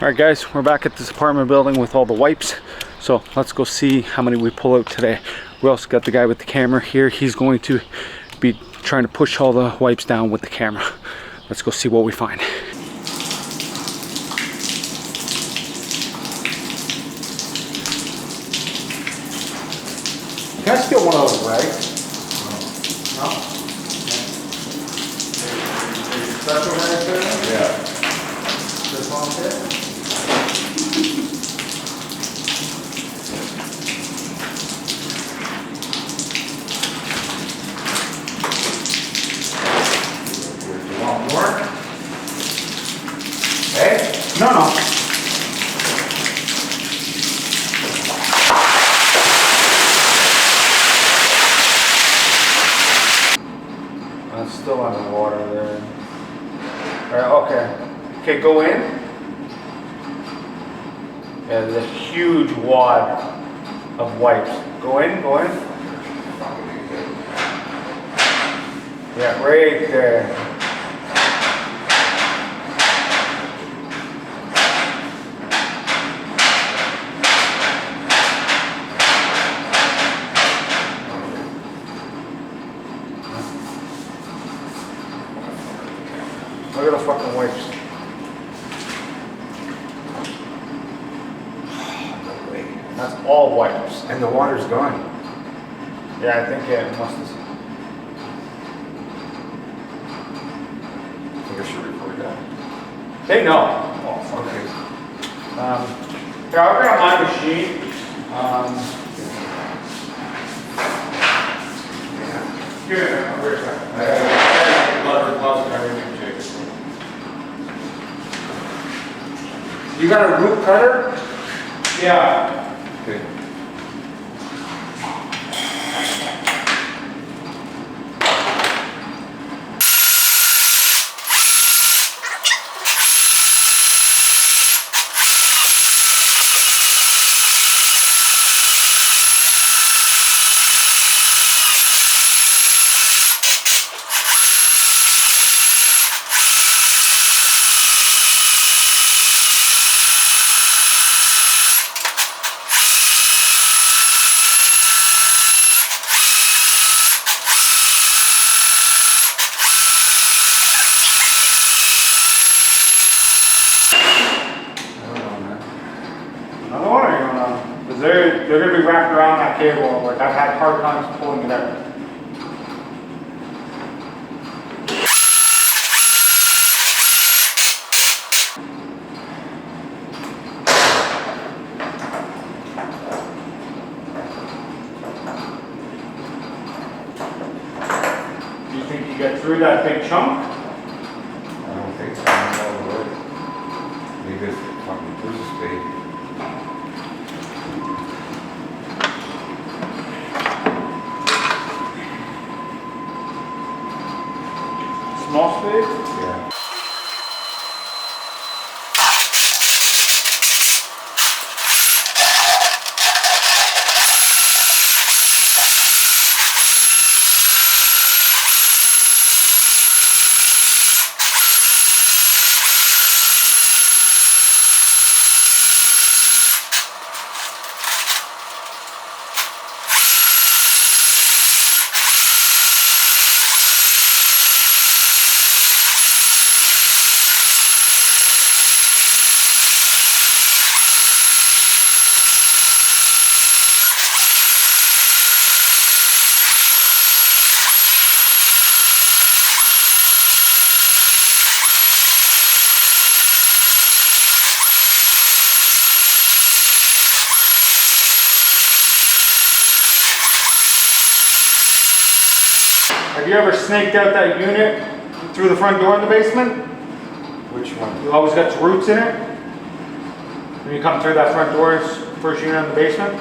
Alright guys, we're back at this apartment building with all the wipes. So let's go see how many we pull out today. We also got the guy with the camera here. He's going to be trying to push all the wipes down with the camera. Let's go see what we find. Can I steal one of those rags? No? Special rags there? Yeah. This one here? You want more? Hey? No. That's still underwater there. Alright, okay. Okay, go in. Yeah, there's a huge wad of wipes. Go in. Yeah, right there. Look at the fucking wipes. That's all wipes. And the water's gone. Yeah, I think it must have. I think I should report that. They know. Oh, Okay. Here, I'll grab my machine. Give me a minute, I'll be right back. You got a root cutter? Yeah. Okay. Another one, or you wanna? Because they're gonna be wrapped around that cable. Like I've had hard times pulling it out. Do you think you get through that big chunk? I don't think so. I'm all the way. Maybe it's fucking Bruce's spade. Small spade? Yeah. Have you ever snaked out that unit through the front door in the basement? Which one? You always got roots in it? When you come through that front door, first unit in the basement? I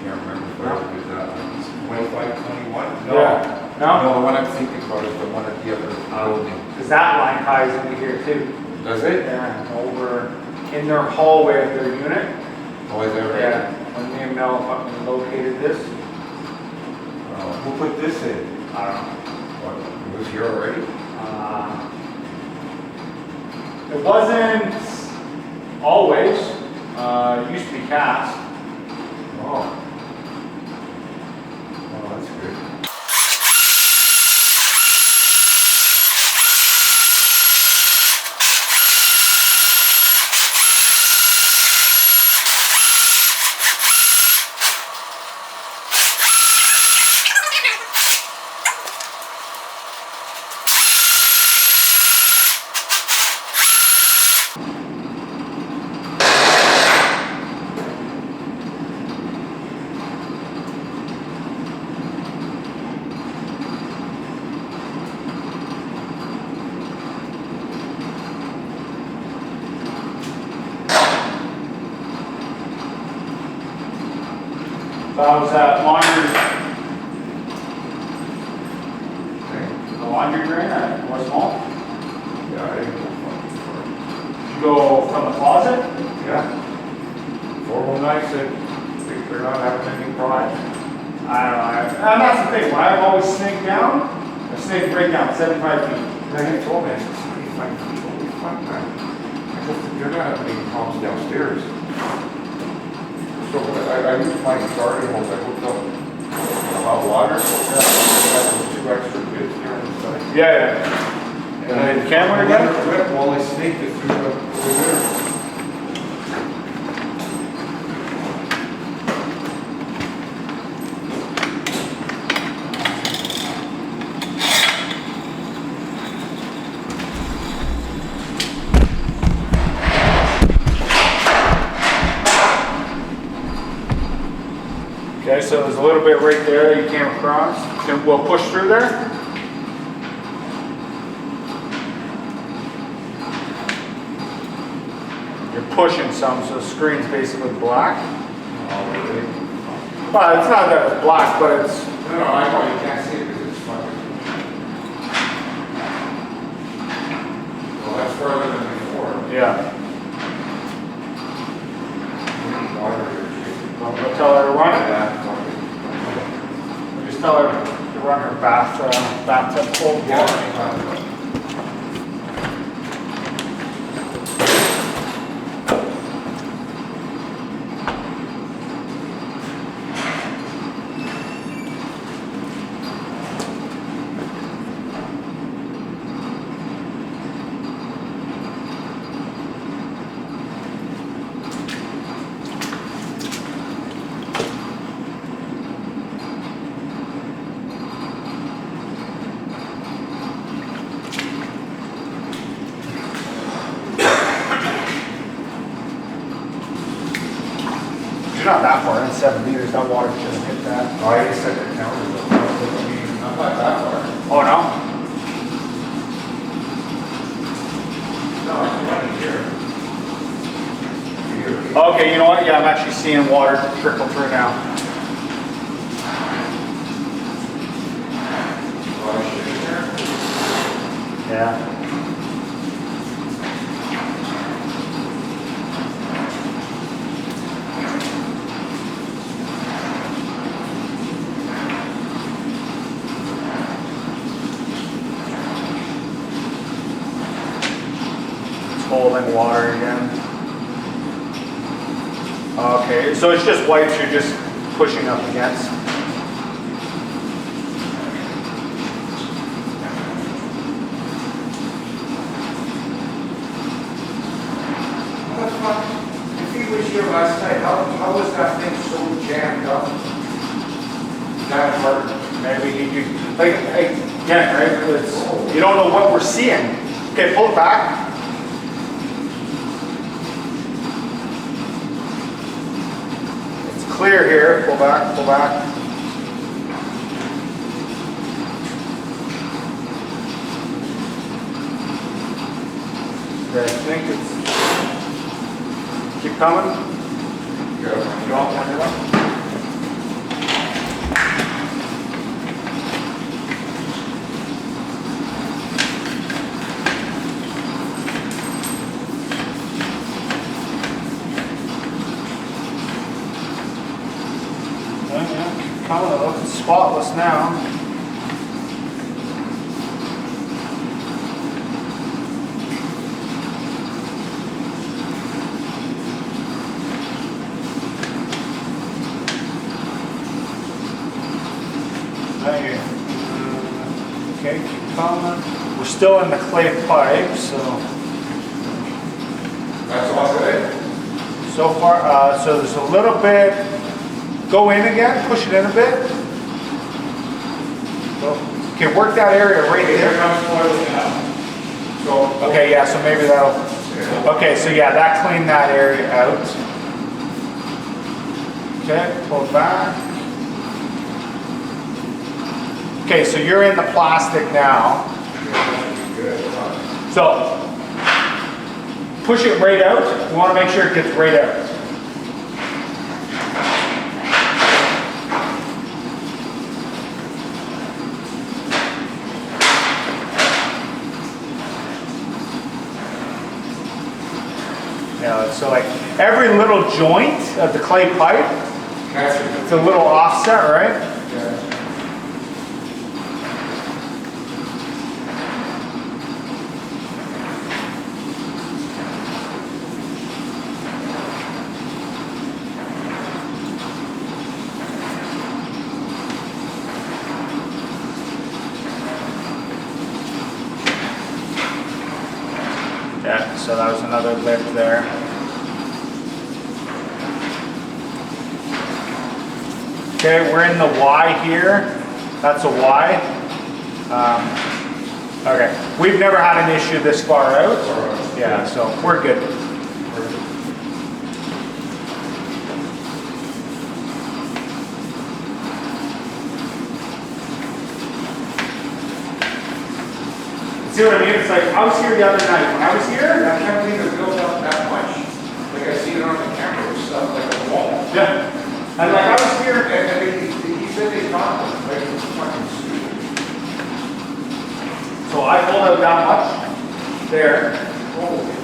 can't remember if I did that. 2521? No. Yeah. No? No, the one I'm thinking about is the one at the other building. Because that line ties into here too. Does it? Yeah, over in their hallway of their unit. Oh, is that right? Yeah, when me and Mel fucking located this. Who put this in? I don't know. What, it was here already? It wasn't always. It used to be cast. Oh. Oh, that's good. How's that laundry? Okay. The laundry drain at West Mall? Yeah, I didn't go far. Did you go from the closet? Yeah. 419 said they're not having any problems. I don't know. And that's the thing. When I always snake down, I snake right down 75 feet. And he told me, I said, 75 feet, holy fuck, man. I said, you're not having any problems downstairs. So I used my garden hose, I hooked up hot water. I got those 2 extra bits here on the side. Yeah. And the camera again? Rip while I snaked it through there. Okay, so there's a little bit right there that you came across. Then we'll push through there. You're pushing some, so the screen's basically black. Oh, really? Well, it's not that it's black, but it's... No, I know, you can't see it because it's fucking... Well, that's further than before. Yeah. Water here. We'll tell her to run it. Yeah. We'll just tell her to run her bathtub full of water. Yeah. You're not that far in, 7 meters. That water just hit that. Oh, I just set the counter though. I mean, I'm not that far. Oh no? No, it's running here. Here. Okay, you know what? Yeah, I'm actually seeing water trickle through now. Oh, shit, here. Yeah. Holding water again. Okay, so it's just wipes you're just pushing up against. What the fuck? If he was here last night, how was that thing so jammed up? That hard. Maybe you like again, right? It's, you don't know what we're seeing. Okay, pull it back. Clear here, pull back, pull back. Okay, I think it's, keep coming. Yeah. You all want it up? It looks spotless now. you. Okay, keep coming. We're still in the clay pipe, so. That's all good. So far, so there's a little bit. Go in again, push it in a bit. Okay, work that area right Here there. comes toilet now. So, Okay, yeah, so maybe that'll. Okay, so yeah, that cleaned that area out. Okay, pull it back. Okay, so you're in the plastic now. So, push it right out. You want to make sure it gets right out. Yeah, so like every little joint of the clay pipe, it's a little offset, right? Yeah, so that was another lip there. Okay, we're in the Y here. That's a Y. Okay, we've never had an issue this far out. Yeah, so we're good. See what I mean? It's like, I was here the other night. When I was here, I can't believe it built up that much. Like I see it on the camera, it was stuff like a wall. yeah. And like I was here, And he said they found it, like it was fucking stupid. so I pulled out that much there.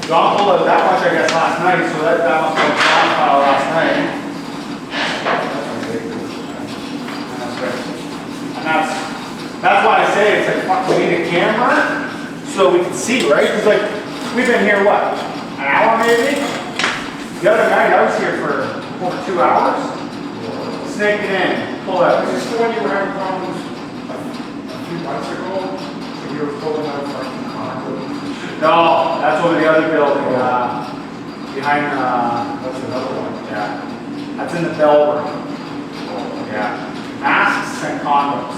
John pulled out that much, I guess, last night, so that must have been John's file last night. And that's why I say it's like, fuck, we need a camera so we can see, right? Because like, we've been here, what, an hour maybe? The other night I was here for over 2 hours. Snake it in, pull out. Is this the one you were having problems a few months ago? When you were pulling out fucking concrete? No, that's over the other building, behind, That's another one. yeah. That's in the bell room. Yeah. Masks and condoms.